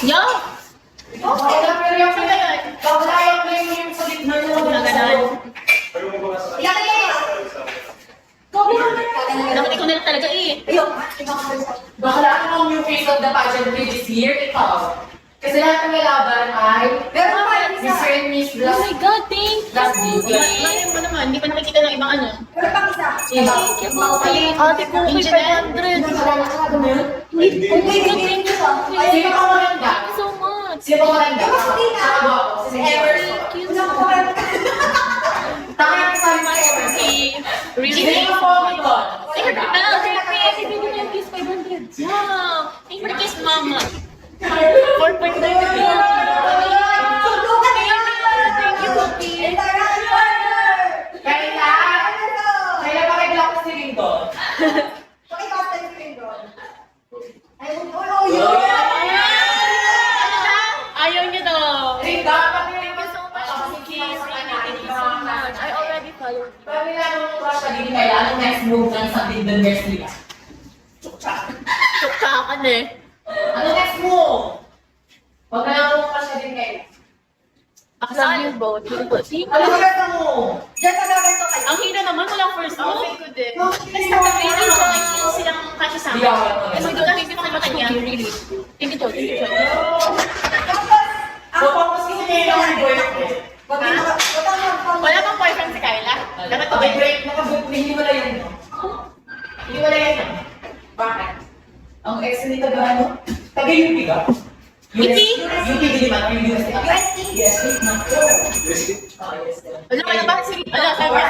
Yeah! Wala pero yung wala yung play mo yung sa gitna nyo. Wala ganon. Dapat ikaw na lang talaga eh. Bakla ka ng new face of the pageantry this year, ikaw. Kasi lahat ng laban ay Mr. and Miss Oh my God, thank Last you. week. Ngayon mo naman, hindi pa nakikita ng ibang ano. Thank you, Poppy. Ate ko, may 500. Oh my God, thank you, Poppy. Sino ka maganda? Thank you so much. Sino ka maganda? Si Emerson. Thank you. Taka yung kasama ni Emerson. Si Really? Sino ka po doon? Thank you, Mel. Thank you. Thank you, thank you, 500. Wow. Thank you for the kiss, Mama. 4.9. Thank you, Poppy. Kaya pakiblock ko si Lindon. Ayaw niya daw. Lindon, Thank you so much, Cookies. Thank you so much. I already followed you. Pag nilalong ko siya, hindi kaya anong next move ng sa Lindon Wesley? Tuksakan eh. Ano next move? Pag nilalong ko siya din kayo. I love you both. Beautiful. See? Ano ba ganda mo? Ang hina naman, walang first move. Okay ko din. Kasi really join yung silang kasya sa Hindi akin. ako lang. Kasi doon kasi sa mata niya, really. Thank you, Joe. Thank you, Joe. Kapag kasi hindi lang ang boyfriend. Wala bang boyfriend si Kyla? Dapat to Okay, break. Hindi mo na yun. Hindi mo na yun. Bakit? Ang ex ni taga ano? Taga UP ka? UP? UP din naman. Ang UST. Yes, na. Oh, yes. Wala ka na ba? Sige. Wala, sabi.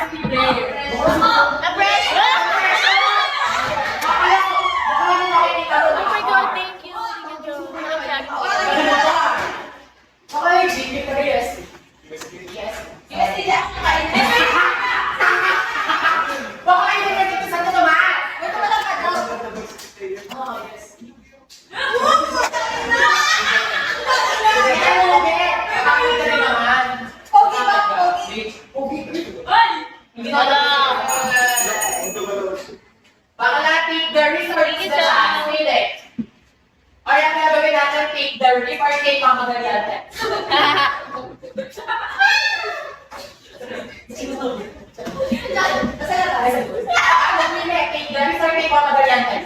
Na-fresh! Oh my God, thank you. Thank you, Joe. Okay, GP ka yes. Yes. Baka kayo na dito sa tutumaan. Oh, yes. Wala. Baka na take the risk or take the chance. Pili. Or ang nabagay natin, take the risk or take mamagaliante. Pili, take the risk or take mamagaliante.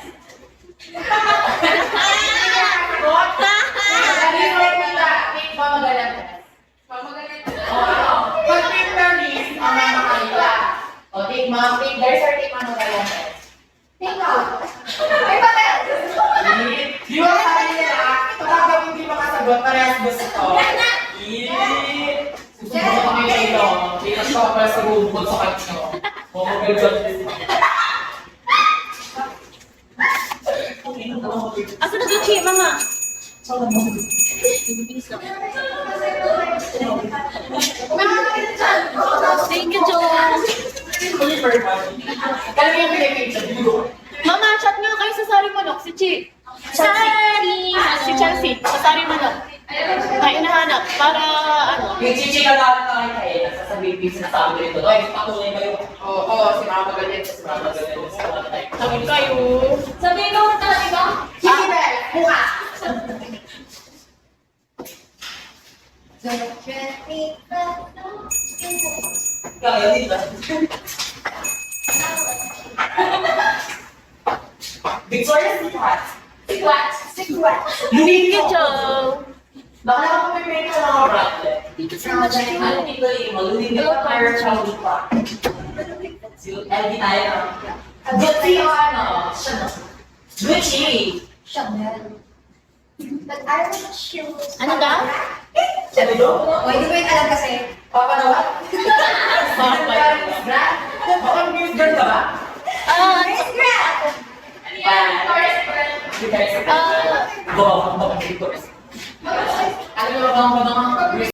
Take mamagaliante. Pag take the risk, ang mamakalila. O take the risk or take mamagaliante. Di ba sabi nila, kapag hindi makasagot, parehas gusto. Susunod ko kami kayo. Kita siya para sa bubukod sa kanyo. Asa na si Mama? Thank you, Joe. Kaya yung pinipicture. Mama, chat nga kayo sa Sari Manok, si Chi. Sari! Si Chelsea, sa Sari Manok. Na inahanap para ano. Yung chichika natin na kayo, sasabihin yung sinasabi nito. Ay, patuloy kayo. Oo, si Mama Galit. Si Mama Galit. Sabihin kayo. Sabihin ko talaga ba? Chibel, buka! Kaya, di ba? Victoria's Secret. Thank you, Joe. Baka na ako may ka ng bracelet. Thank you so much, Ano Joe. dito yung maluling dito tayo sa lupa. Si LD tayo. Gucci o ano? Gucci. Ano daw? Sabi do? Papa na what? Papa. Brad? Baka Miss Girl ka ba? Go, Victoria's. Ano yung mga